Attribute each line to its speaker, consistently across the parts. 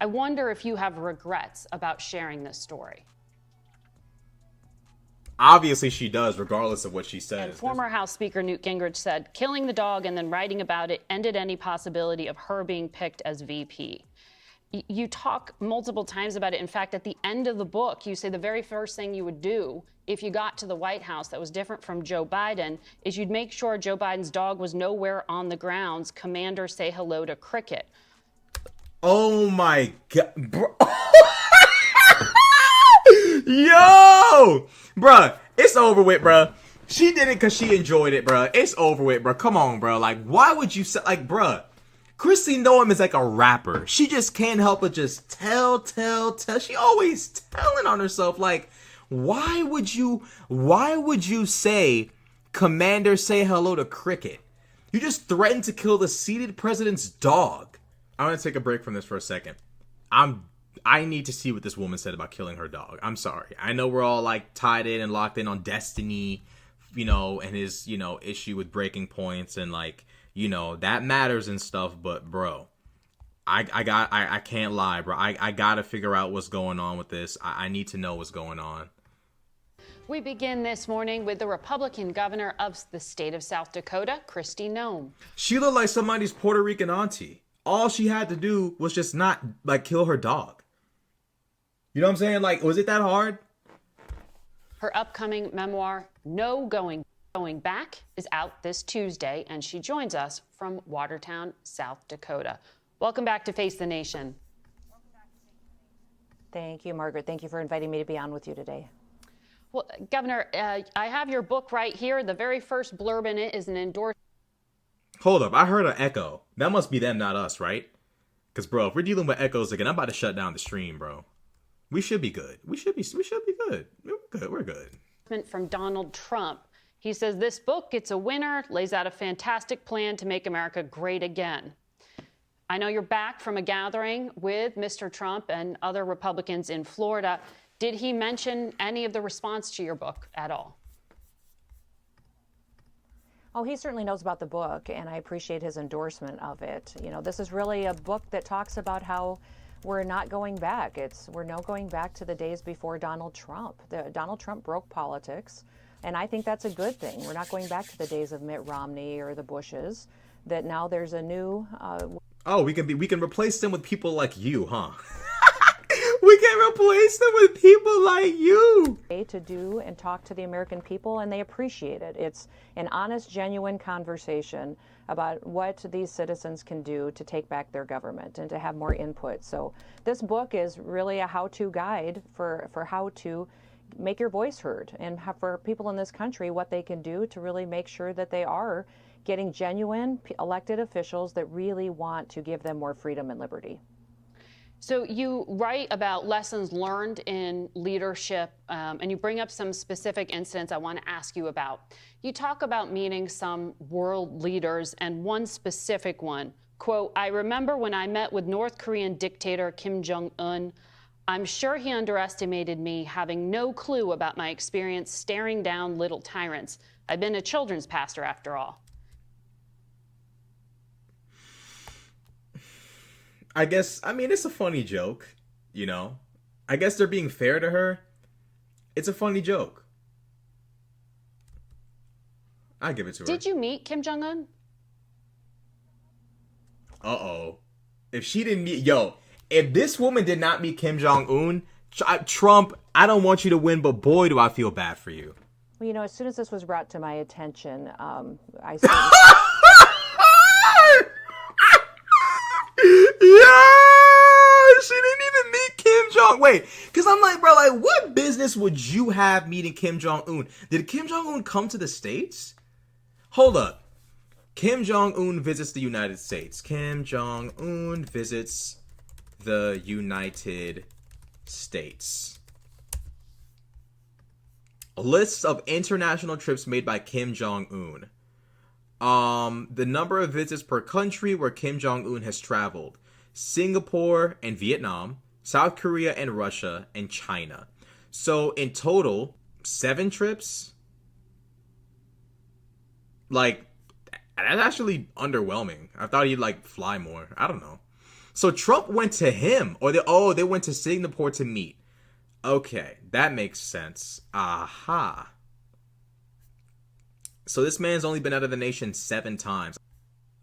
Speaker 1: I wonder if you have regrets about sharing this story.
Speaker 2: Obviously she does, regardless of what she says.
Speaker 1: And former House Speaker Newt Gingrich said, killing the dog and then writing about it ended any possibility of her being picked as VP. You talk multiple times about it. In fact, at the end of the book, you say the very first thing you would do if you got to the White House that was different from Joe Biden is you'd make sure Joe Biden's dog was nowhere on the grounds. Commander, say hello to Cricket.
Speaker 2: Oh my God, bro. Yo, bruh, it's over with, bruh. She did it because she enjoyed it, bruh. It's over with, bruh. Come on, bruh. Like, why would you say, like, bruh? Kristi Noem is like a rapper. She just can't help but just tell. She always telling on herself. Like, why would you say, Commander, say hello to Cricket? You just threatened to kill the seated president's dog. I'm gonna take a break from this for a second. I need to see what this woman said about killing her dog. I'm sorry. I know we're all like tied in and locked in on Destiny, and his, issue with breaking points and like, that matters and stuff. But bro, I can't lie, bro. I gotta figure out what's going on with this. I need to know what's going on.
Speaker 1: We begin this morning with the Republican governor of the state of South Dakota, Kristi Noem.
Speaker 2: She looked like somebody's Puerto Rican auntie. All she had to do was just not like kill her dog. You know what I'm saying? Like, was it that hard?
Speaker 1: Her upcoming memoir, No Going Back, is out this Tuesday, and she joins us from Watertown, South Dakota. Welcome back to Face the Nation.
Speaker 3: Thank you, Margaret. Thank you for inviting me to be on with you today.
Speaker 1: Well, Governor, I have your book right here. The very first blurb in it is an endorsement.
Speaker 2: Hold up. I heard an echo. That must be them, not us, right? Because, bro, if we're dealing with echoes again, I'm about to shut down the stream, bro. We should be good. We should be good. We're good.
Speaker 1: From Donald Trump. He says this book, it's a winner, lays out a fantastic plan to make America great again. I know you're back from a gathering with Mr. Trump and other Republicans in Florida. Did he mention any of the response to your book at all?
Speaker 3: Oh, he certainly knows about the book, and I appreciate his endorsement of it. This is really a book that talks about how we're not going back. We're not going back to the days before Donald Trump. Donald Trump broke politics, and I think that's a good thing. We're not going back to the days of Mitt Romney or the Bushes. That now there's a new.
Speaker 2: We can replace them with people like you, huh? We can replace them with people like you.
Speaker 3: To do and talk to the American people, and they appreciate it. It's an honest, genuine conversation about what these citizens can do to take back their government and to have more input. So this book is really a how-to guide for how to make your voice heard, and for people in this country what they can do to really make sure that they are getting genuine elected officials that really want to give them more freedom and liberty.
Speaker 1: So you write about lessons learned in leadership, and you bring up some specific incidents I want to ask you about. You talk about meeting some world leaders, and one specific one, quote, I remember when I met with North Korean dictator Kim Jong-un. I'm sure he underestimated me, having no clue about my experience staring down little tyrants. I've been a children's pastor after all.
Speaker 2: It's a funny joke, I guess they're being fair to her. It's a funny joke. I give it to her.
Speaker 1: Did you meet Kim Jong-un?
Speaker 2: Uh-oh. If she didn't meet, if this woman did not meet Kim Jong-un, Trump, I don't want you to win, but boy, do I feel bad for you.
Speaker 3: Well, as soon as this was brought to my attention, I
Speaker 2: Yeah, she didn't even meet Kim Jong. Wait, because I'm like, bro, like, what business would you have meeting Kim Jong-un? Did Kim Jong-un come to the States? Hold up. Kim Jong-un visits the United States. Kim Jong-un visits the United States. A list of international trips made by Kim Jong-un. The number of visits per country where Kim Jong-un has traveled. Singapore and Vietnam, South Korea and Russia, and China. So in total, 7 trips? Like, that's actually underwhelming. I thought he'd fly more. I don't know. So Trump went to him, or they went to Singapore to meet. Okay, that makes sense. Aha. So this man's only been out of the nation 7 times.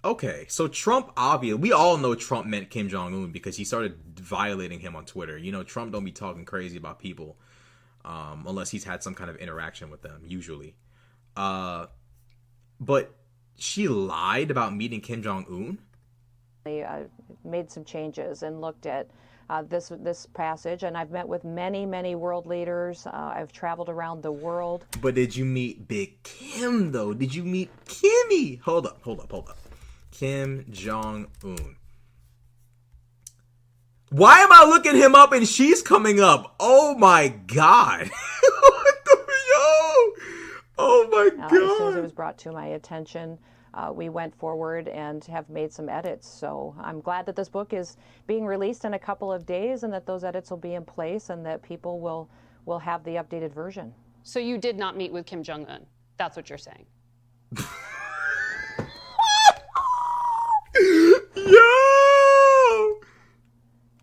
Speaker 2: Okay, so Trump, obviously, we all know Trump meant Kim Jong-un because he started violating him on Twitter. You know, Trump don't be talking crazy about people unless he's had some kind of interaction with them, usually. But she lied about meeting Kim Jong-un?
Speaker 3: They made some changes and looked at this passage, and I've met with many world leaders. I've traveled around the world.
Speaker 2: But did you meet Big Kim, though? Did you meet Kimmy? Hold up. Kim Jong-un. Why am I looking him up and she's coming up? Oh my God. Yo! Oh my God.
Speaker 3: As soon as it was brought to my attention, we went forward and have made some edits. So I'm glad that this book is being released in a couple of days and that those edits will be in place and that people will have the updated version.
Speaker 1: So you did not meet with Kim Jong-un. That's what you're saying.
Speaker 2: Yo!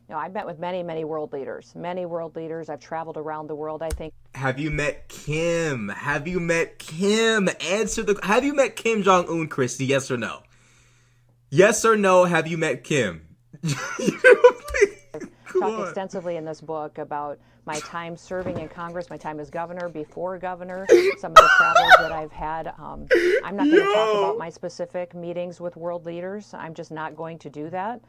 Speaker 3: No, I've met with many world leaders. Many world leaders. I've traveled around the world, I think.
Speaker 2: Have you met Kim? Have you met Kim? Have you met Kim Jong-un, Kristi? Yes or no? Yes or no, have you met Kim?
Speaker 3: Talk extensively in this book about my time serving in Congress, my time as governor, before governor, some of the travels that I've had. I'm not going to talk about my specific meetings with world leaders. I'm just not going to do that.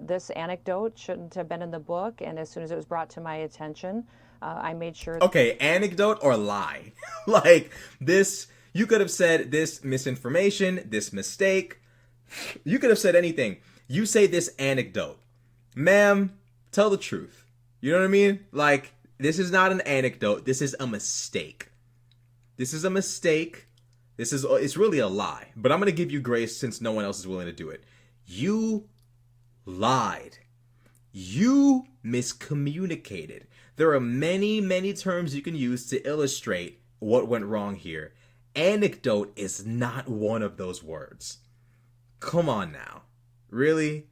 Speaker 3: This anecdote shouldn't have been in the book, and as soon as it was brought to my attention, I made sure.
Speaker 2: Okay, anecdote or lie? Like this, you could have said this misinformation, this mistake. You could have said anything. You say this anecdote. Ma'am, tell the truth. You know what I mean? Like, this is not an anecdote. This is a mistake. This is a mistake. It's really a lie. But I'm going to give you grace since no one else is willing to do it. You lied. You miscommunicated. There are many terms you can use to illustrate what went wrong here. Anecdote is not one of those words. Come on now. Really?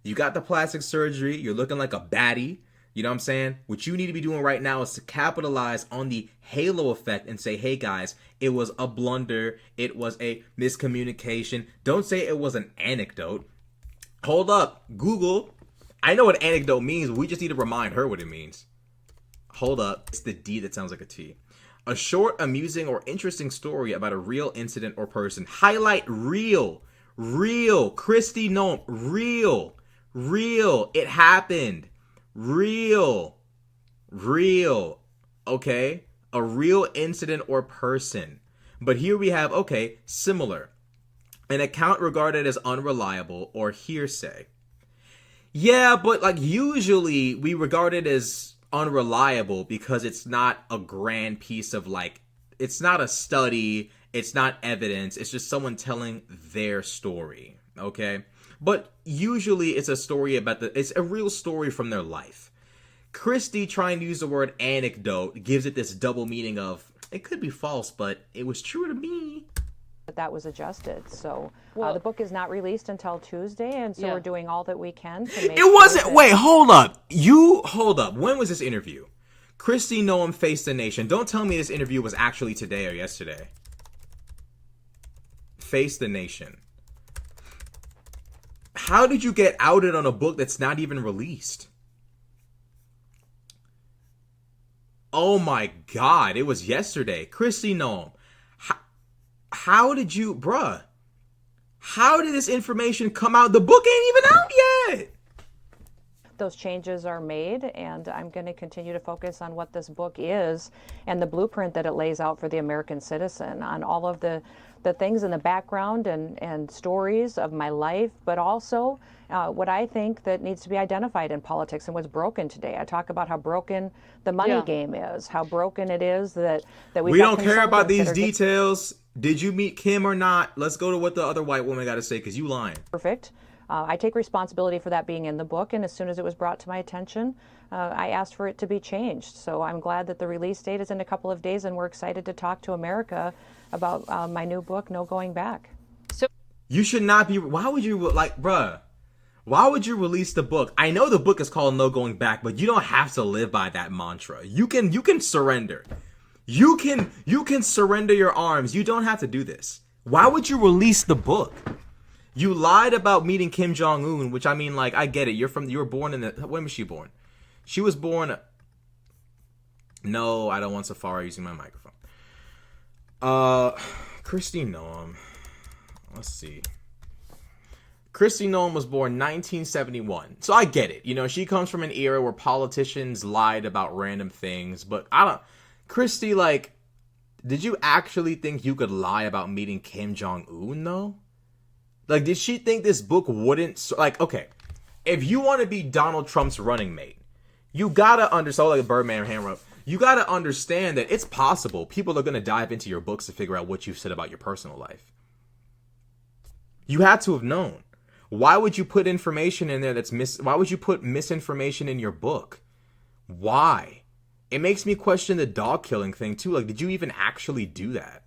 Speaker 2: You got the plastic surgery. You're looking like a baddie. You know what I'm saying? What you need to be doing right now is to capitalize on the halo effect and say, hey guys, it was a blunder. It was a miscommunication. Don't say it was an anecdote. Hold up. Google. I know what anecdote means. We just need to remind her what it means. Hold up. It's the D that sounds like a T. A short, amusing, or interesting story about a real incident or person. Highlight real. Real. Kristi, Noem. Real. Real. It happened. Real. Okay? A real incident or person. But here we have, okay, similar. An account regarded as unreliable or hearsay. Yeah, but like usually we regard it as unreliable because it's not a grand piece of like, it's not a study, it's not evidence, it's just someone telling their story, okay? But usually it's a story it's a real story from their life. Kristi trying to use the word anecdote gives it this double meaning of, it could be false, but it was true to me.
Speaker 3: That was adjusted. So the book is not released until Tuesday, and so we're doing all that we can to make
Speaker 2: it wasn't, wait, hold up. When was this interview? Kristi Noem Face the Nation. Don't tell me this interview was actually today or yesterday. Face the Nation. How did you get outed on a book that's not even released? Oh my God, it was yesterday. Kristi Noem. How did you, bruh? How did this information come out? The book ain't even out yet.
Speaker 3: Those changes are made, and I'm going to continue to focus on what this book is and the blueprint that it lays out for the American citizen on all of the things in the background and stories of my life, but also what I think that needs to be identified in politics and what's broken today. I talk about how broken the money game is, how broken it is that
Speaker 2: we don't care about these details. Did you meet Kim or not? Let's go to what the other white woman got to say, because you lying.
Speaker 3: Perfect. I take responsibility for that being in the book, and as soon as it was brought to my attention, I asked for it to be changed. So I'm glad that the release date is in a couple of days, and we're excited to talk to America about my new book, No Going Back.
Speaker 1: So
Speaker 2: you should not be. Why would you, like, bruh? Why would you release the book? I know the book is called No Going Back, but you don't have to live by that mantra. You can surrender. You can surrender your arms. You don't have to do this. Why would you release the book? You lied about meeting Kim Jong-un, which I mean, like, I get it. You were born in the, when was she born? She was born. No, I don't want Safari using my microphone. Kristi Noem. Let's see. Kristi Noem was born 1971. So I get it. You know, she comes from an era where politicians lied about random things. But Kristi, like, did you actually think you could lie about meeting Kim Jong-un, though? Like, did she think this book wouldn't... Like, okay, if you want to be Donald Trump's running mate, you gotta understand, like Birdman hand up, you gotta understand that it's possible people are gonna dive into your books to figure out what you've said about your personal life. You had to have known. Why would you put information in there why would you put misinformation in your book? Why? It makes me question the dog killing thing too. Like, did you even actually do that?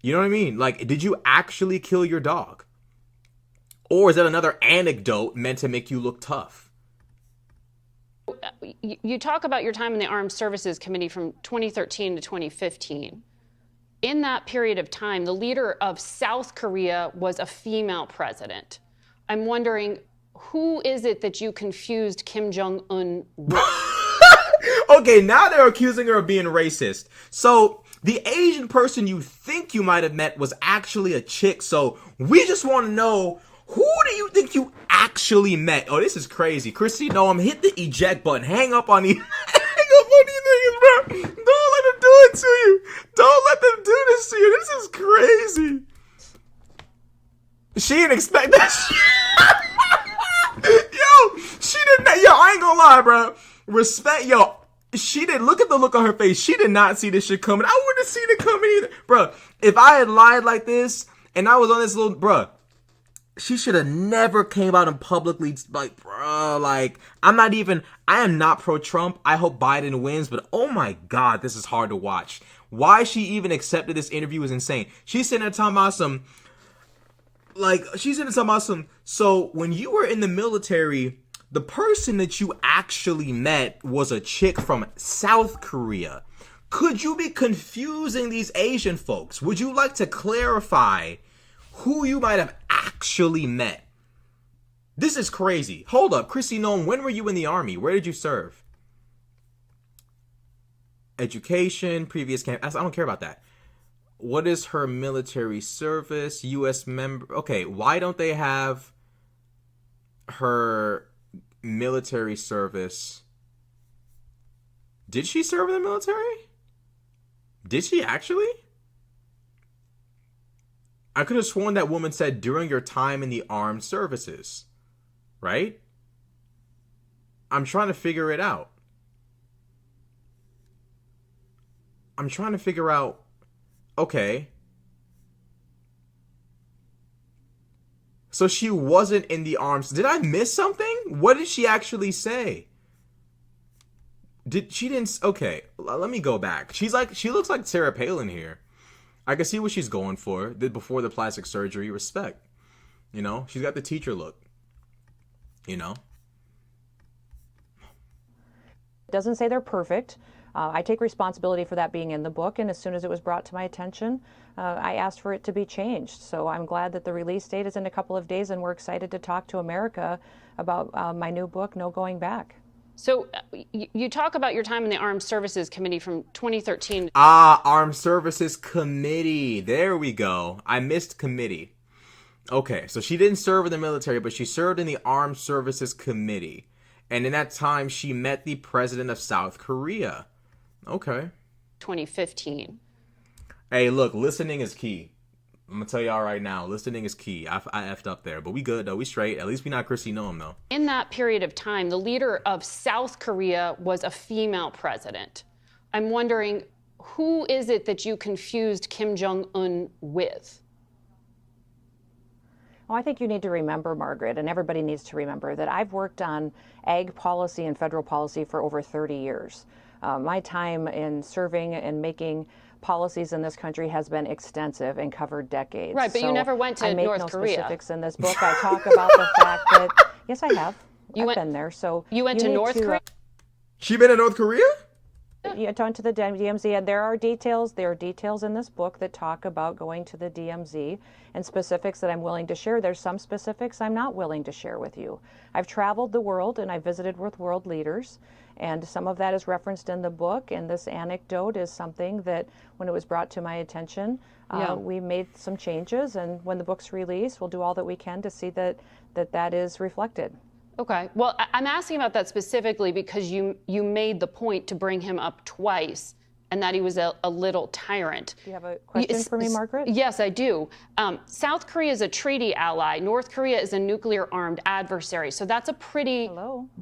Speaker 2: You know what I mean? Like, did you actually kill your dog? Or is that another anecdote meant to make you look tough?
Speaker 1: You talk about your time in the Armed Services Committee from 2013 to 2015. In that period of time, the leader of South Korea was a female president. I'm wondering, who is it that you confused Kim Jong-un with?
Speaker 2: Okay, now they're accusing her of being racist. So the Asian person you think you might have met was actually a chick. So we just want to know, who do you think you actually met? Oh, this is crazy. Kristi Noem, hit the eject button. Hang up on these. Niggas, bro. Don't let them do it to you. Don't let them do this to you. This is crazy. She didn't expect that shit. Yo, she didn't. Yo, I ain't gonna lie, bro. Respect, yo. She did. Look at the look on her face. She did not see this shit coming. I wouldn't have seen it coming either, bro. If I had lied like this and I was on this little, bro, she should have never came out and publicly, like, bro, like, I am not pro-Trump. I hope Biden wins, but oh my God, this is hard to watch. Why she even accepted this interview is insane. She's sitting there talking about so when you were in the military, the person that you actually met was a chick from South Korea. Could you be confusing these Asian folks? Would you like to clarify who you might have actually met? This is crazy. Hold up, Kristi Noem, when were you in the Army? Where did you serve? Education, previous camp. I don't care about that. What is her military service? U.S. member. Okay, why don't they have her military service? Did she serve in the military? Did she actually? I could have sworn that woman said during your time in the armed services, right? I'm trying to figure it out. I'm trying to figure out, okay. So she wasn't in the arms. Did I miss something? What did she actually say? Okay, let me go back. She looks like Sarah Palin here. I can see what she's going for. Before the plastic surgery, respect. You know, she's got the teacher look. You know?
Speaker 3: It doesn't say they're perfect. I take responsibility for that being in the book, and as soon as it was brought to my attention, I asked for it to be changed. So I'm glad that the release date is in a couple of days, and we're excited to talk to America about my new book, No Going Back.
Speaker 1: So you talk about your time in the Armed Services Committee from 2013.
Speaker 2: Armed Services Committee. There we go. I missed committee. Okay, so she didn't serve in the military, but she served in the Armed Services Committee. And in that time, she met the president of South Korea. Okay.
Speaker 1: 2015.
Speaker 2: Hey, look, listening is key. I'm going to tell y'all right now, listening is key. I effed up there, but we good, though. We straight. At least we not Kristi Noem, though.
Speaker 1: In that period of time, the leader of South Korea was a female president. I'm wondering, who is it that you confused Kim Jong-un with?
Speaker 3: Well, I think you need to remember, Margaret, and everybody needs to remember that I've worked on ag policy and federal policy for over 30 years. My time in serving and making policies in this country has been extensive and covered decades.
Speaker 1: Right, but you never went to
Speaker 3: I make
Speaker 1: North
Speaker 3: no
Speaker 1: Korea.
Speaker 3: specifics in this book. I talk about the fact that, yes, I have. I've been there. So
Speaker 1: You went to
Speaker 3: need
Speaker 1: North Korea?
Speaker 2: She been in North Korea?
Speaker 3: Yeah, going to the DMZ, and there are details. There are details in this book that talk about going to the DMZ and specifics that I'm willing to share. There's some specifics I'm not willing to share with you. I've traveled the world and I visited with world leaders, and some of that is referenced in the book. And this anecdote is something that, when it was brought to my attention, we made some changes. And when the book's released, we'll do all that we can to see that is reflected.
Speaker 1: Okay. Well, I'm asking about that specifically because you made the point to bring him up twice, and that he was a little tyrant.
Speaker 3: Do you have a question for me, Margaret?
Speaker 1: Yes, I do. South Korea is a treaty ally. North Korea is a nuclear-armed adversary. So that's a pretty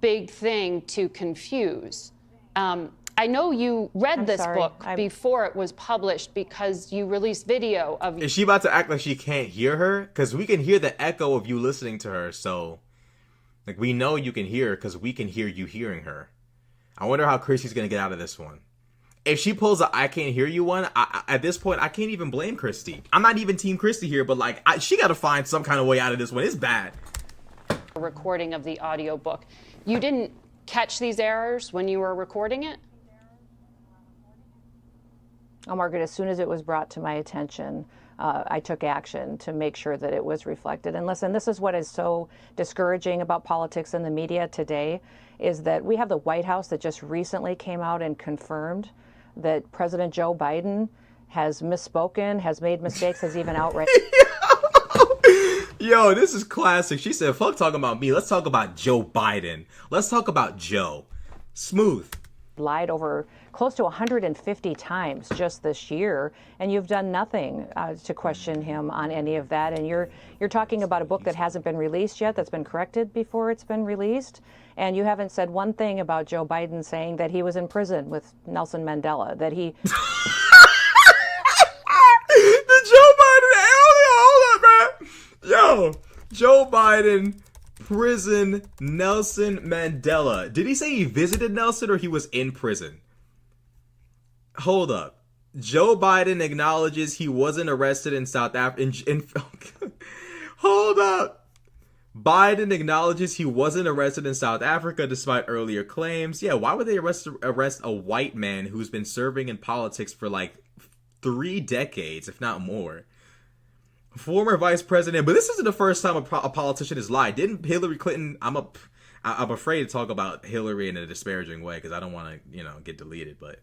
Speaker 1: big thing to confuse. I know you read this book before it was published because you released video of...
Speaker 2: Is she about to act like she can't hear her? Because we can hear the echo of you listening to her, so... Like, we know you can hear her because we can hear you hearing her. I wonder how Kristi's going to get out of this one. If she pulls a I can't hear you one, at this point, I can't even blame Kristi. I'm not even Team Kristi here, but, like, she got to find some kind of way out of this one. It's bad.
Speaker 1: A recording of the audiobook. You didn't catch these errors when you were recording it?
Speaker 3: Oh, Margaret, as soon as it was brought to my attention, I took action to make sure that it was reflected. And listen, this is what is so discouraging about politics and the media today, is that we have the White House that just recently came out and confirmed that President Joe Biden has misspoken, has made mistakes, has even outright...
Speaker 2: Yo, this is classic. She said, fuck talking about me. Let's talk about Joe Biden. Let's talk about Joe. Smooth.
Speaker 3: Lied over close to 150 times just this year, and you've done nothing to question him on any of that. And you're talking about a book that hasn't been released yet, that's been corrected before it's been released, and you haven't said one thing about Joe Biden saying that he was in prison with Nelson Mandela, that he...
Speaker 2: The Joe Biden... Hold up, man. Yo, Joe Biden... Prison, Nelson Mandela. Did he say he visited Nelson or he was in prison? Hold up. Joe Biden acknowledges he wasn't arrested in South Africa. Hold up. Biden acknowledges he wasn't arrested in South Africa despite earlier claims. Yeah, why would they arrest a white man who's been serving in politics for like 3 decades, if not more? Former vice president, but this isn't the first time a politician has lied. Didn't Hillary Clinton? I'm afraid to talk about Hillary in a disparaging way because I don't want to, get deleted. But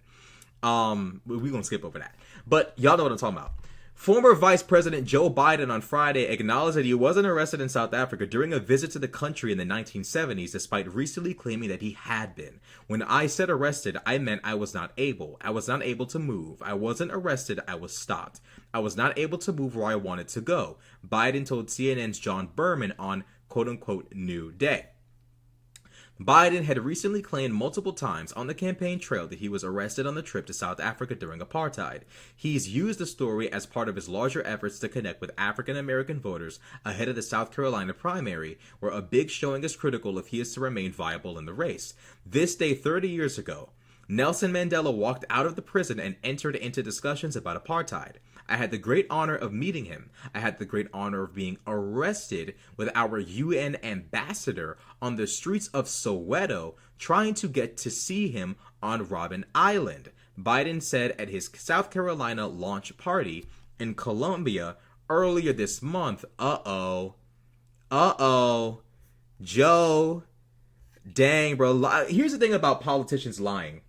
Speaker 2: we're gonna skip over that. But y'all know what I'm talking about. Former Vice President Joe Biden on Friday acknowledged that he wasn't arrested in South Africa during a visit to the country in the 1970s, despite recently claiming that he had been. When I said arrested, I meant I was not able. I was not able to move. I wasn't arrested. I was stopped. I was not able to move where I wanted to go, Biden told CNN's John Berman on quote-unquote New Day. Biden had recently claimed multiple times on the campaign trail that he was arrested on the trip to South Africa during apartheid. He's used the story as part of his larger efforts to connect with African American voters ahead of the South Carolina primary, where a big showing is critical if he is to remain viable in the race. This day 30 years ago, Nelson Mandela walked out of the prison and entered into discussions about apartheid. I had the great honor of meeting him. I had the great honor of being arrested with our UN ambassador on the streets of Soweto, trying to get to see him on Robben Island, Biden said at his South Carolina launch party in Columbia earlier this month. Joe. Dang, bro. Here's the thing about politicians lying.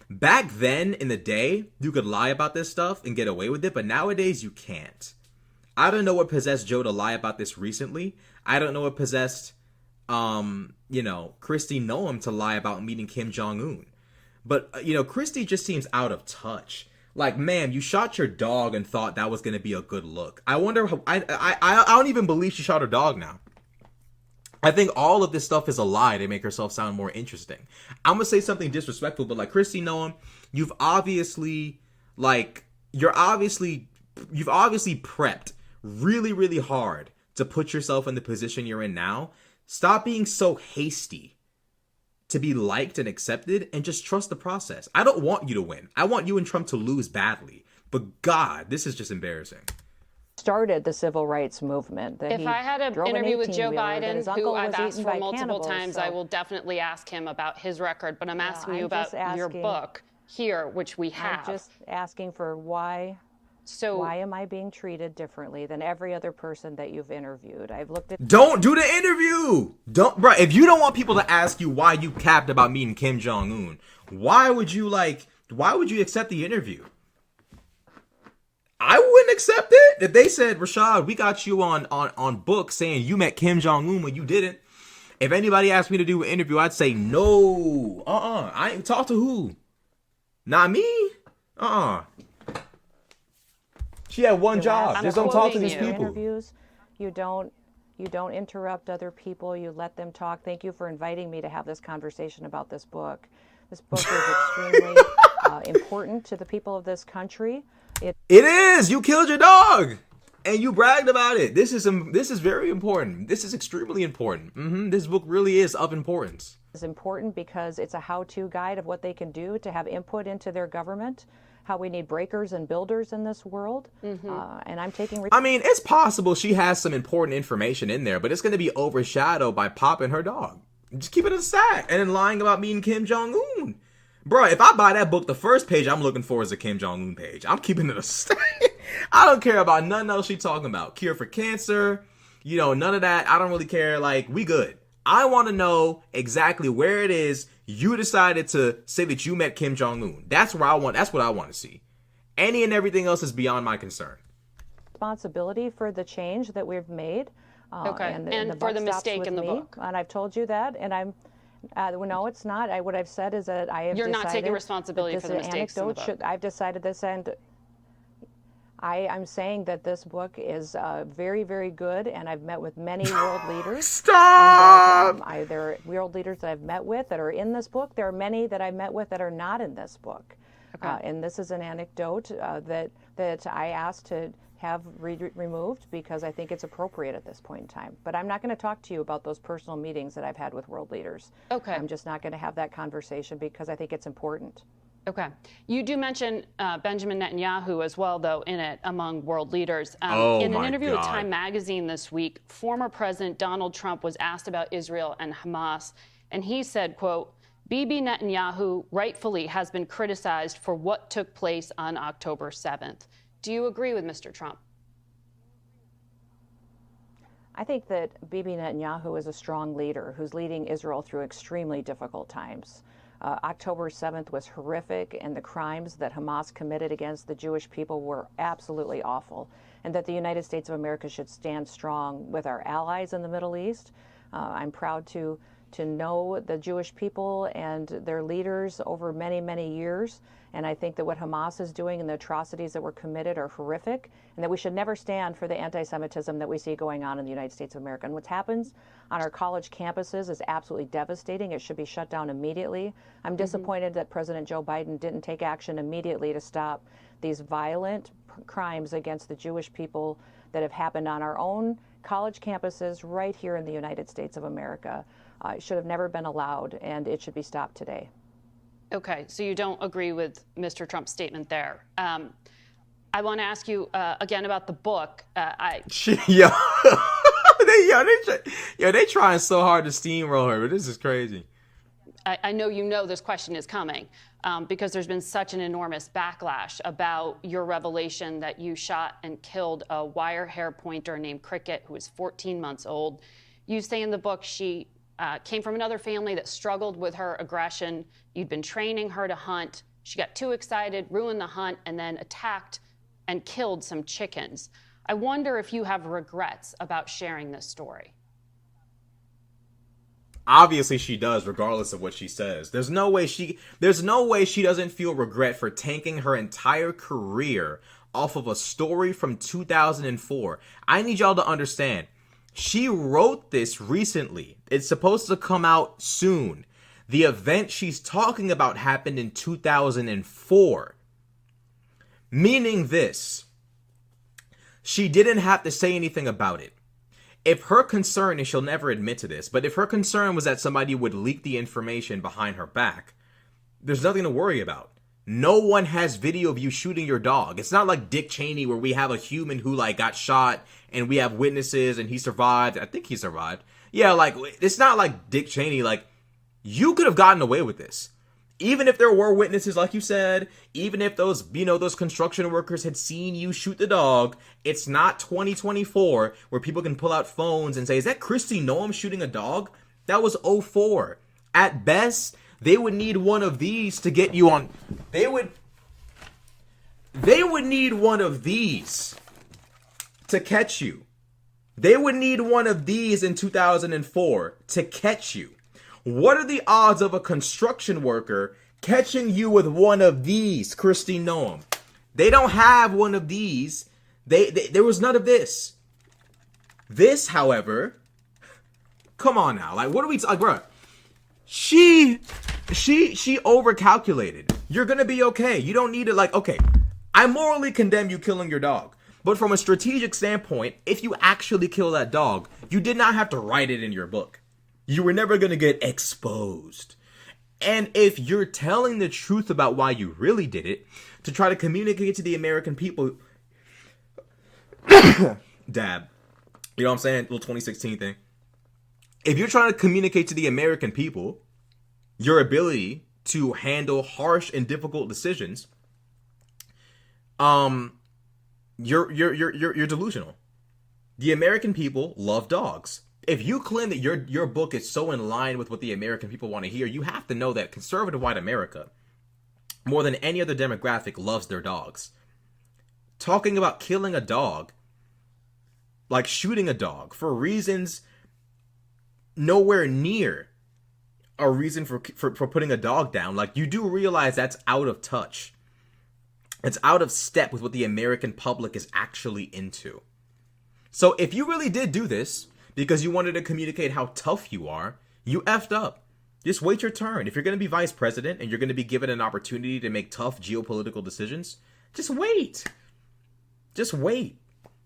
Speaker 2: Back then in the day, you could lie about this stuff and get away with it, but nowadays you can't. I don't know what possessed Joe to lie about this recently. I don't know what possessed, Kristi Noem to lie about meeting Kim Jong-un. But, Kristi just seems out of touch. Like, man, you shot your dog and thought that was going to be a good look. I wonder how, I don't even believe she shot her dog now. I think all of this stuff is a lie to make herself sound more interesting. I'm going to say something disrespectful, but like Kristi Noem, you've obviously prepped really, really hard to put yourself in the position you're in now. Stop being so hasty to be liked and accepted and just trust the process. I don't want you to win. I want you and Trump to lose badly. But God, this is just embarrassing.
Speaker 3: Started the civil rights movement.
Speaker 1: If I had an interview with Joe Biden, who I've asked for multiple times, I will definitely ask him about his record. But I'm asking you about your book here, which we have.
Speaker 3: I'm just asking for why. So why am I being treated differently than every other person that you've interviewed? I've looked at.
Speaker 2: Don't do the interview. Don't, bro. If you don't want people to ask you why you capped about meeting Kim Jong Un, why would you accept the interview? I wouldn't accept it if they said, Rashad, we got you on book saying you met Kim Jong Un when you didn't. If anybody asked me to do an interview, I'd say no. I ain't talk to who? Not me. She had one job. Just don't talk to these people.
Speaker 3: Interviews, you don't interrupt other people. You let them talk. Thank you for inviting me to have this conversation about this book. This book is extremely important to the people of this country.
Speaker 2: It is. You killed your dog, and you bragged about it. This is very important. This is extremely important. This book really is of importance.
Speaker 3: It's important because it's a how-to guide of what they can do to have input into their government. How we need breakers and builders in this world, and I'm taking.
Speaker 2: I mean, it's possible she has some important information in there, but it's going to be overshadowed by popping her dog. Just keep it in a stack and then lying about meeting Kim Jong Un. Bro, if I buy that book, the first page I'm looking for is a Kim Jong Un page. I'm keeping it a stack. I don't care about nothing else she's talking about. Cure for cancer, none of that. I don't really care. Like, we good. I want to know exactly where it is you decided to say that you met Kim Jong Un. That's what I want to see. Any and everything else is beyond my concern.
Speaker 3: Responsibility for the change that we've made.
Speaker 1: And for the mistake in the book.
Speaker 3: And I've told you that, and I'm. No, it's not. What I've said is that I have.
Speaker 1: You're not taking responsibility for the mistakes in the book.
Speaker 3: I've decided this, and I'm saying that this book is very, very good, and I've met with many world leaders.
Speaker 2: Stop!
Speaker 3: And there are world leaders that I've met with that are in this book. There are many that I've met with that are not in this book. And this is an anecdote that I asked to have removed because I think it's appropriate at this point in time. But I'm not going to talk to you about those personal meetings that I've had with world leaders.
Speaker 1: Okay.
Speaker 3: I'm just not going to have that conversation because I think it's important.
Speaker 1: Okay. You do mention Benjamin Netanyahu as well, though, in it among world leaders. In an interview with Time Magazine this week, former President Donald Trump was asked about Israel and Hamas, and he said, quote, Bibi Netanyahu rightfully has been criticized for what took place on October 7th. Do you agree with Mr. Trump?
Speaker 3: I think that Bibi Netanyahu is a strong leader who's leading Israel through extremely difficult times. October 7th was horrific, and the crimes that Hamas committed against the Jewish people were absolutely awful, and that the United States of America should stand strong with our allies in the Middle East. I'm proud to know the Jewish people and their leaders over many, many years, and I think that what Hamas is doing and the atrocities that were committed are horrific, and that we should never stand for the anti-Semitism that we see going on in the United States of America. And what happens on our college campuses is absolutely devastating. It should be shut down immediately. I'm disappointed that President Joe Biden didn't take action immediately to stop these violent crimes against the Jewish people that have happened on our own college campuses right here in the United States of America. It should have never been allowed, and it should be stopped today.
Speaker 1: Okay, so you don't agree with Mr. Trump's statement there. I want to ask you again about the book.
Speaker 2: They trying so hard to steamroll her, but this is crazy.
Speaker 1: I know this question is coming because there's been such an enormous backlash about your revelation that you shot and killed a wire hair pointer named Cricket, who was 14 months old. You say in the book she came from another family that struggled with her aggression. You'd been training her to hunt. She got too excited, ruined the hunt, and then attacked and killed some chickens. I wonder if you have regrets about sharing this story.
Speaker 2: Obviously she does, regardless of what she says. There's no way she doesn't feel regret for tanking her entire career off of a story from 2004. I need y'all to understand. She wrote this recently. It's supposed to come out soon. The event she's talking about happened in 2004. Meaning this. She didn't have to say anything about it. if her concern, and she'll never admit to this, but if her concern was that somebody would leak the information behind her back, there's nothing to worry about. No one has video of you shooting your dog. It's not like Dick Cheney where we have a human who like got shot and we have witnesses and he survived. I think he survived. Yeah, like it's not like Dick Cheney. Like you could have gotten away with this. Even if there were witnesses, like you said, even if those, those construction workers had seen you shoot the dog, it's not 2024 where people can pull out phones and say, is that Kristi Noem shooting a dog? That was '04. At best, they would need one of these to get you on. They would need one of these to catch you. They would need one of these in 2004 to catch you. What are the odds of a construction worker catching you with one of these, Kristi Noem? They don't have one of these. There was none of this. This, however, come on now. Like, what are we talking, bro? She overcalculated. You're gonna be okay. You don't need to okay, I morally condemn you killing your dog. But from a strategic standpoint, if you actually kill that dog, you did not have to write it in your book. You were never going to get exposed. And if you're telling the truth about why you really did it, to try to communicate to the American people, dab, you know what I'm saying? Little 2016 thing. If you're trying to communicate to the American people your ability to handle harsh and difficult decisions, you're delusional. The American people love dogs. If you claim that your book is so in line with what the American people want to hear, you have to know that conservative white America, more than any other demographic, loves their dogs. Talking about killing a dog, like shooting a dog, for reasons nowhere near a reason for putting a dog down, like you do realize that's out of touch. It's out of step with what the American public is actually into. So if you really did do this because you wanted to communicate how tough you are, you effed up. Just wait your turn. If you're going to be vice president and you're going to be given an opportunity to make tough geopolitical decisions, just wait. Just wait.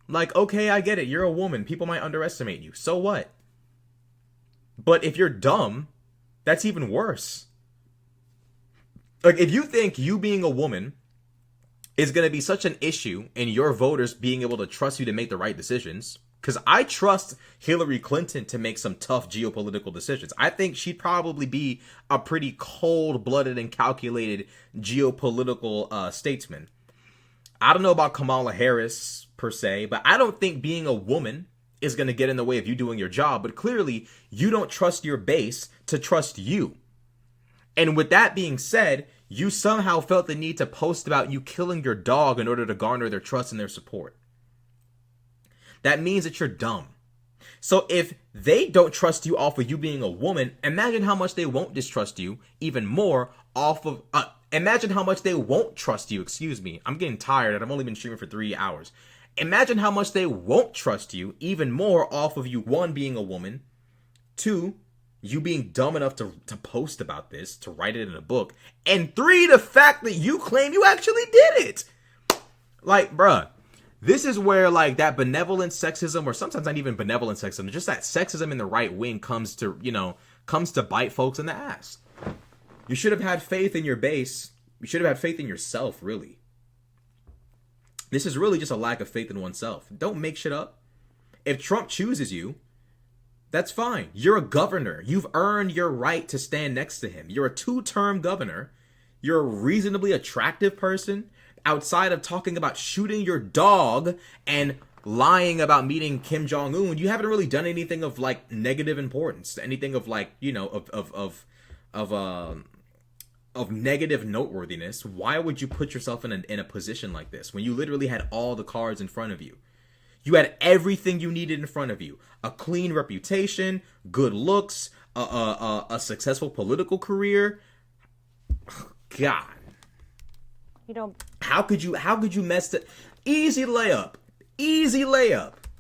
Speaker 2: Like, okay, I get it. You're a woman. People might underestimate you. So what? But if you're dumb, that's even worse. Like, if you think you being a woman is going to be such an issue in your voters being able to trust you to make the right decisions, because I trust Hillary Clinton to make some tough geopolitical decisions. I think she'd probably be a pretty cold-blooded and calculated geopolitical statesman. I don't know about Kamala Harris, per se, but I don't think being a woman is going to get in the way of you doing your job. But clearly, you don't trust your base to trust you. And with that being said, you somehow felt the need to post about you killing your dog in order to garner their trust and their support. That means that you're dumb. So if they don't trust you off of you being a woman, imagine how much they won't distrust you even more off of... imagine how much they won't trust you. Excuse me. I'm getting tired and I've only been streaming for 3 hours. Imagine how much they won't trust you even more off of you, 1, being a woman, 2, you being dumb enough to post about this, to write it in a book, and 3, the fact that you claim you actually did it. Like, bruh. This is where, like, that benevolent sexism, or sometimes not even benevolent sexism, just that sexism in the right wing comes to bite folks in the ass. You should have had faith in your base. You should have had faith in yourself, really. This is really just a lack of faith in oneself. Don't make shit up. If Trump chooses you, that's fine. You're a governor. You've earned your right to stand next to him. You're a 2-term governor. You're a reasonably attractive person. Outside of talking about shooting your dog and lying about meeting Kim Jong Un, you haven't really done anything of like negative importance, anything of like, of negative noteworthiness. Why would you put yourself in a position like this when you literally had all the cards in front of you? You had everything you needed in front of you: a clean reputation, good looks, a successful political career. God. How could you mess it? Easy layup.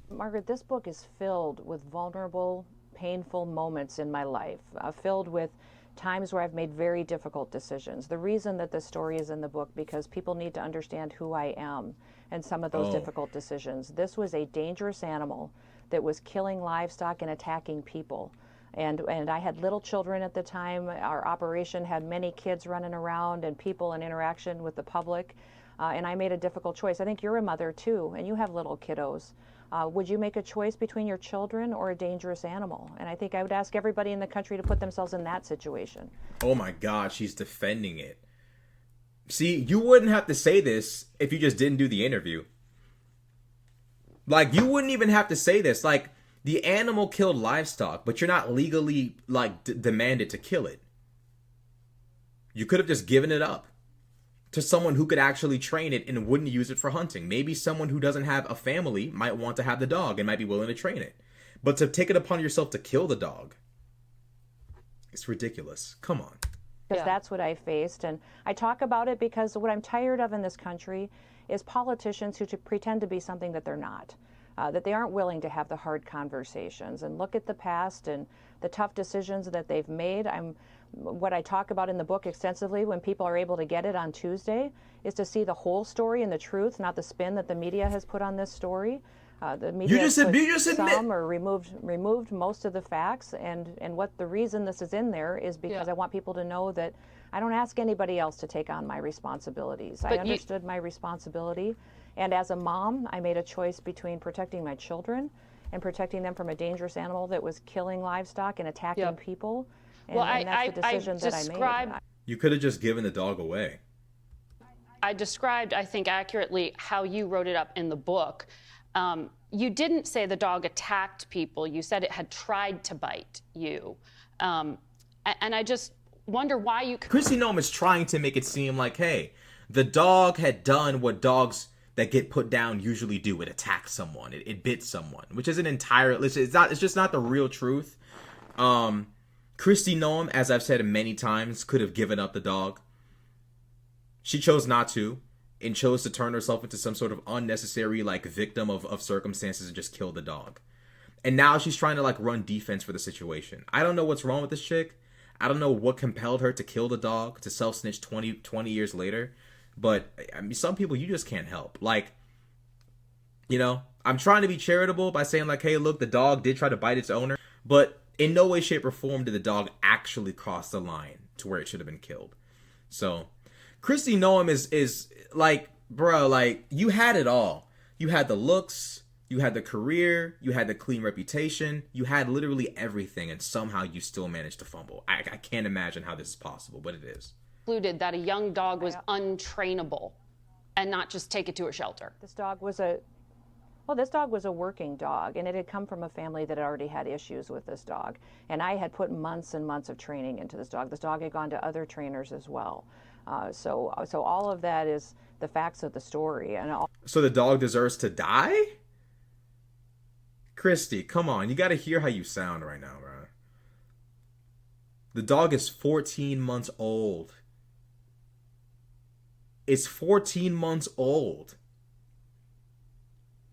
Speaker 3: Margaret, this book is filled with vulnerable, painful moments in my life, filled with times where I've made very difficult decisions. The reason that this story is in the book, because people need to understand who I am and some of those difficult decisions. This was a dangerous animal that was killing livestock and attacking people. And I had little children at the time. Our operation had many kids running around and people in interaction with the public. And I made a difficult choice. I think you're a mother too, and you have little kiddos. Would you make a choice between your children or a dangerous animal? And I think I would ask everybody in the country to put themselves in that situation.
Speaker 2: Oh my God, she's defending it. See, you wouldn't have to say this if you just didn't do the interview. Like, you wouldn't even have to say this. Like, the animal killed livestock, but you're not legally, like, demanded to kill it. You could have just given it up to someone who could actually train it and wouldn't use it for hunting. Maybe someone who doesn't have a family might want to have the dog and might be willing to train it. But to take it upon yourself to kill the dog, it's ridiculous. Come on.
Speaker 3: Because that's what I faced. And I talk about it because what I'm tired of in this country is politicians who pretend to be something that they're not. That they aren't willing to have the hard conversations and look at the past and the tough decisions that they've made. What I talk about in the book extensively when people are able to get it on Tuesday is to see the whole story and the truth, not the spin that the media has put on this story. The media has put some or removed most of the facts, and what the reason this is in there is because I want people to know that I don't ask anybody else to take on my responsibilities. I understood my responsibility, and as a mom, I made a choice between protecting my children and protecting them from a dangerous animal that was killing livestock and attacking people. And, and that's the decision that I made.
Speaker 2: You could have just given the dog away.
Speaker 1: I described, I think, accurately how you wrote it up in the book. You didn't say the dog attacked people. You said it had tried to bite you. And I just wonder why you...
Speaker 2: Kristi Noem is trying to make it seem like, hey, the dog had done what dogs that get put down usually do. It attacked someone. It bit someone, which isn't entirely... It's just not the real truth. Kristi Noem, as I've said many times, could have given up the dog. She chose not to, and chose to turn herself into some sort of unnecessary, like, victim of circumstances and just kill the dog. And now she's trying to, like, run defense for the situation. I don't know what's wrong with this chick. I don't know what compelled her to kill the dog, to self-snitch 20 years later. But, I mean, some people you just can't help. Like, you know, I'm trying to be charitable by saying, like, hey, look, the dog did try to bite its owner. But in no way, shape, or form did the dog actually cross the line to where it should have been killed. So, Kristi Noem is like, bro, like, you had it all. You had the looks, you had the career, you had the clean reputation, you had literally everything, and somehow you still managed to fumble. I can't imagine how this is possible, but it is.
Speaker 1: Concluded that a young dog was untrainable and not just take it to a shelter.
Speaker 3: This dog was a working dog, and it had come from a family that already had issues with this dog. And I had put months and months of training into this dog. This dog had gone to other trainers as well. So all of that is the facts of the story.
Speaker 2: So the dog deserves to die? Kristi, come on. You got to hear how you sound right now, bro. The dog is 14 months old. It's 14 months old.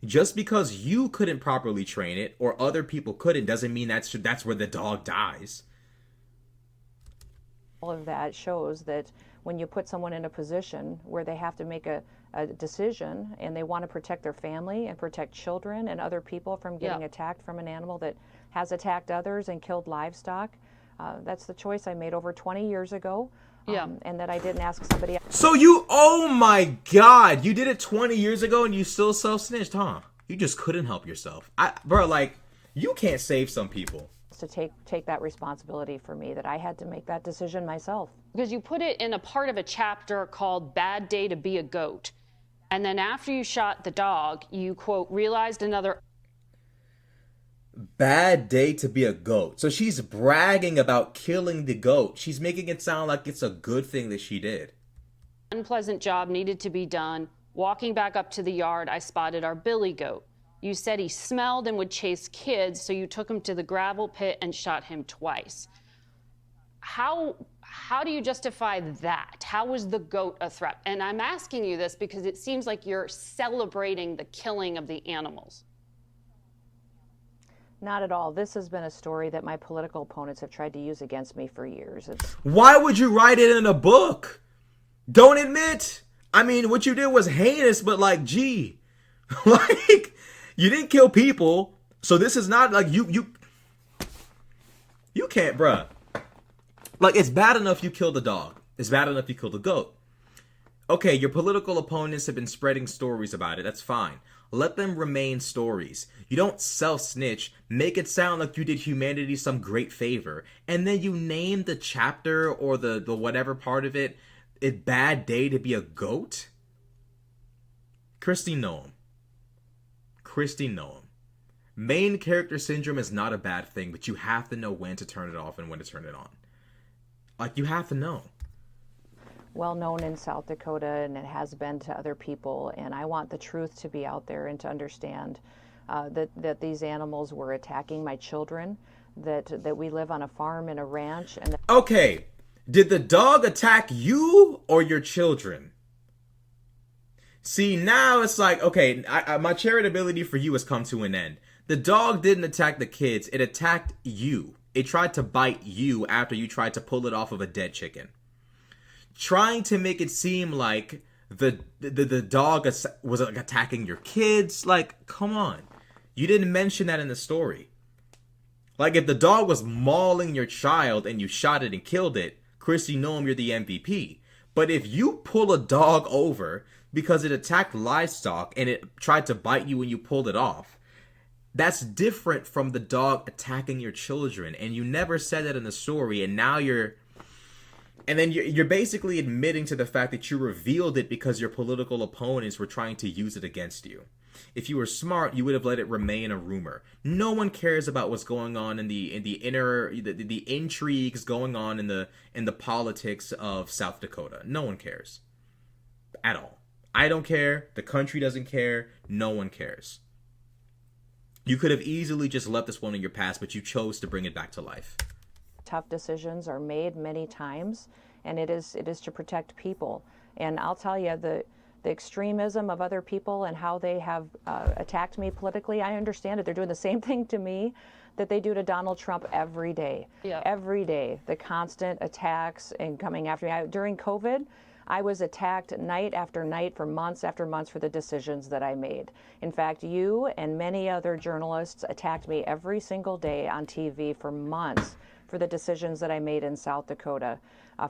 Speaker 2: Just because you couldn't properly train it or other people couldn't doesn't mean that's where the dog dies.
Speaker 3: All of that shows that when you put someone in a position where they have to make a decision and they want to protect their family and protect children and other people from getting attacked from an animal that has attacked others and killed livestock, that's the choice I made over 20 years ago. And that I didn't ask somebody else.
Speaker 2: So you, oh my God, you did it 20 years ago and you still self-snitched, huh? You just couldn't help yourself. Bro, like, you can't save some people.
Speaker 3: To take that responsibility for me, that I had to make that decision myself.
Speaker 1: Because you put it in a part of a chapter called Bad Day to Be a Goat. And then after you shot the dog, you, quote, realized another...
Speaker 2: Bad day to be a goat. So she's bragging about killing the goat. She's making it sound like it's a good thing that she did.
Speaker 1: Unpleasant job needed to be done. Walking back up to the yard, I spotted our billy goat. You said he smelled and would chase kids, so you took him to the gravel pit and shot him twice. How do you justify that? How was the goat a threat? And I'm asking you this because it seems like you're celebrating the killing of the animals.
Speaker 3: Not at all. This has been a story that my political opponents have tried to use against me for years.
Speaker 2: Why would you write it in a book? Don't admit. I mean, what you did was heinous, but like, gee, like, you didn't kill people. So this is not like you can't, bruh. Like, it's bad enough you killed a dog. It's bad enough you killed a goat. Okay, your political opponents have been spreading stories about it. That's fine. Let them remain stories. You don't self-snitch, make it sound like you did humanity some great favor, and then you name the chapter or the whatever part of it a bad day to be a goat? Kristi, Noem. Kristi, Noem. Main character syndrome is not a bad thing, but you have to know when to turn it off and when to turn it on. Like, you have to know.
Speaker 3: Well known in South Dakota, and it has been to other people, and I want the truth to be out there and to understand that these animals were attacking my children, that we live on a farm and a ranch. And
Speaker 2: Okay, did the dog attack you or your children? See, now it's like, okay, my charitability for you has come to an end. The dog didn't attack the kids, it attacked you. It tried to bite you after you tried to pull it off of a dead chicken. Trying to make it seem like the dog was like attacking your kids. Like, come on. You didn't mention that in the story. Like, if the dog was mauling your child and you shot it and killed it, Kristi, Noem, you're the MVP. But if you pull a dog over because it attacked livestock and it tried to bite you when you pulled it off, that's different from the dog attacking your children. And you never said that in the story, and now you're basically admitting to the fact that you revealed it because your political opponents were trying to use it against you. If you were smart, you would have let it remain a rumor. No one cares about what's going on in the intrigues going on in the politics of South Dakota. No one cares at all. I don't care. The country doesn't care. No one cares. You could have easily just left this one in your past, but you chose to bring it back to life.
Speaker 3: tough decisions are made many times, and it is to protect people. And I'll tell you, the extremism of other people and how they have attacked me politically, I understand it. They're doing the same thing to me that they do to Donald Trump every day.
Speaker 1: Yeah.
Speaker 3: Every day, the constant attacks and coming after me. During COVID, I was attacked night after night for months after months for the decisions that I made. In fact, you and many other journalists attacked me every single day on TV for months for the decisions that I made in South Dakota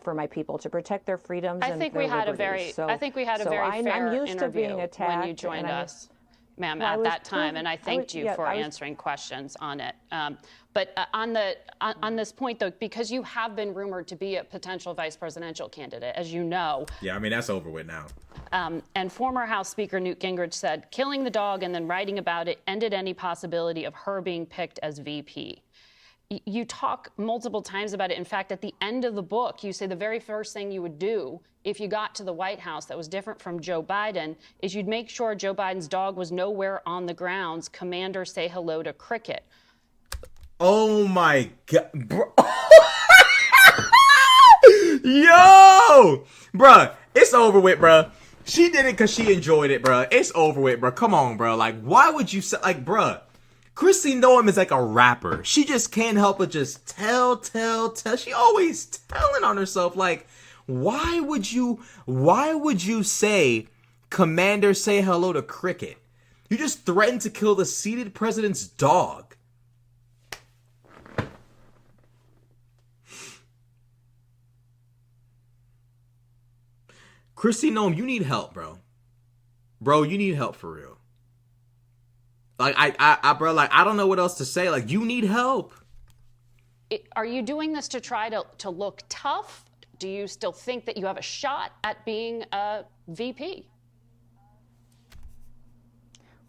Speaker 3: for my people to protect their freedoms and their liberties.
Speaker 1: I think we had a very fair
Speaker 3: I'm used to
Speaker 1: interview
Speaker 3: being attacked
Speaker 1: when you joined us, ma'am,
Speaker 3: Well, I
Speaker 1: at
Speaker 3: was
Speaker 1: that time, and I thanked you for
Speaker 3: I was-
Speaker 1: answering questions on it. But on this point, though, because you have been rumored to be a potential vice presidential candidate, as you know,
Speaker 2: Yeah, I mean, that's over with now.
Speaker 1: and former House Speaker Newt Gingrich said, killing the dog and then writing about it ended any possibility of her being picked as VP. You talk multiple times about it. In fact, at the end of the book, you say the very first thing you would do if you got to the White House that was different from Joe Biden is you'd make sure Joe Biden's dog was nowhere on the grounds. Commander, say hello to Cricket.
Speaker 2: Oh my God, bro. Yo, bruh, it's over with, bruh. She did it because she enjoyed it, bruh. It's over with, bruh. Come on, bruh. Like, why would you say, like, bruh? Kristi Noem is like a rapper. She just can't help but just tell. She always telling on herself. Like, why would you say, Commander, say hello to Cricket? You just threatened to kill the seated president's dog. Kristi Noem, you need help, bro. Bro, you need help for real. Like, bro, like, I don't know what else to say. Like, you need help.
Speaker 1: Are you doing this to try to look tough? Do you still think that you have a shot at being a VP?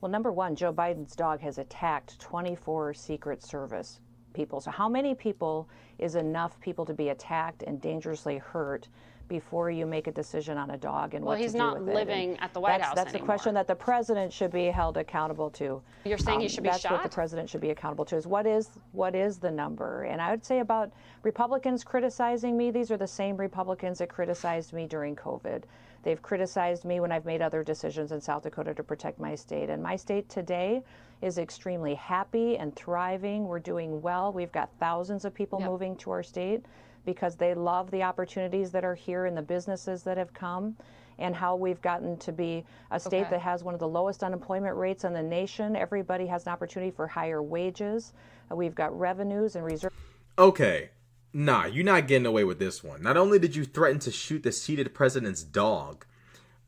Speaker 3: Well, number one, Joe Biden's dog has attacked 24 Secret Service people. So how many people is enough people to be attacked and dangerously hurt before you make a decision on a dog and what to do with it?
Speaker 1: Well, he's not living at the White House
Speaker 3: That's
Speaker 1: anymore.
Speaker 3: the question that the president should be held accountable to.
Speaker 1: You're saying he should be
Speaker 3: That's
Speaker 1: shot?
Speaker 3: what the president should be accountable to, is what is the number? And I would say about Republicans criticizing me, these are the same Republicans that criticized me during COVID. They've criticized me when I've made other decisions in South Dakota to protect my state. And my state today is extremely happy and thriving. We're doing well. We've got thousands of people moving to our state. because they love the opportunities that are here and the businesses that have come, and how we've gotten to be a state that has one of the lowest unemployment rates in the nation. Everybody has an opportunity for higher wages. We've got revenues and reserves.
Speaker 2: Okay. Nah, you're not getting away with this one. Not only did you threaten to shoot the seated president's dog,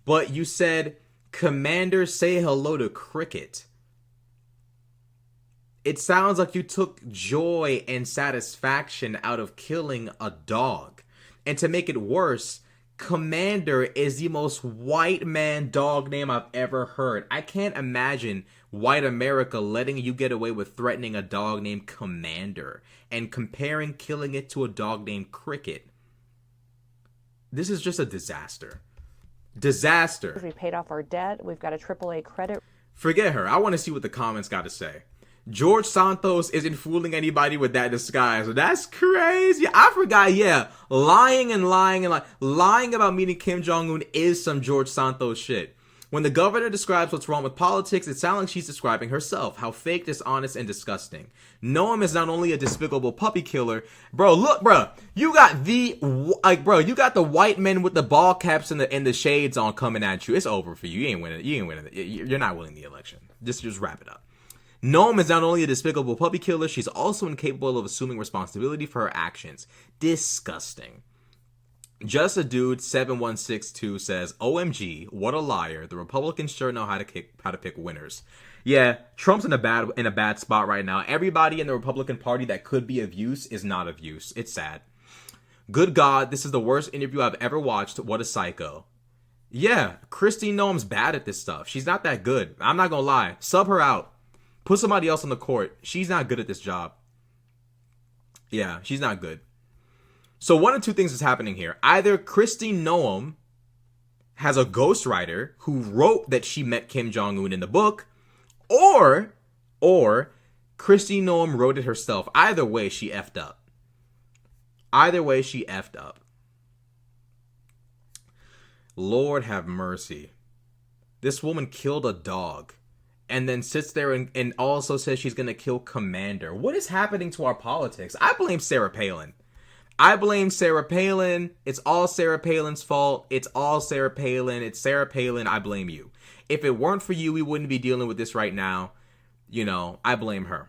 Speaker 2: but you said, "Commander, say hello to Cricket." It sounds like you took joy and satisfaction out of killing a dog. And to make it worse, Commander is the most white man dog name I've ever heard. I can't imagine white America letting you get away with threatening a dog named Commander and comparing killing it to a dog named Cricket. This is just a disaster. Disaster.
Speaker 3: We paid off our debt. We've got a AAA credit.
Speaker 2: Forget her. I want to see what the comments got to say. George Santos isn't fooling anybody with that disguise. That's crazy. I forgot, yeah. Lying about meeting Kim Jong-un is some George Santos shit. When the governor describes what's wrong with politics, it sounds like she's describing herself. How fake, dishonest, and disgusting. Noem is not only a despicable puppy killer. Bro, look, bro. You got the white men with the ball caps and the shades on coming at you. It's over for you. You ain't winning. You're not winning the election. Just wrap it up. Noem is not only a despicable puppy killer, she's also incapable of assuming responsibility for her actions. Disgusting. Just a Dude 7162 says, "OMG, what a liar. The Republicans sure know how to pick winners." Yeah, Trump's in a bad spot right now. Everybody in the Republican Party that could be of use is not of use. It's sad. Good God, this is the worst interview I've ever watched. What a psycho. Yeah, Kristi Noem's bad at this stuff. She's not that good. I'm not gonna lie. Sub her out. Put somebody else on the court. She's not good at this job. Yeah, she's not good. So one of two things is happening here. Either Kristi Noem has a ghostwriter who wrote that she met Kim Jong-un in the book, or Kristi Noem wrote it herself. Either way, she effed up. Lord have mercy. This woman killed a dog. And then sits there and also says she's going to kill Commander. What is happening to our politics? I blame Sarah Palin. It's all Sarah Palin's fault. It's Sarah Palin. I blame you. If it weren't for you, we wouldn't be dealing with this right now. I blame her.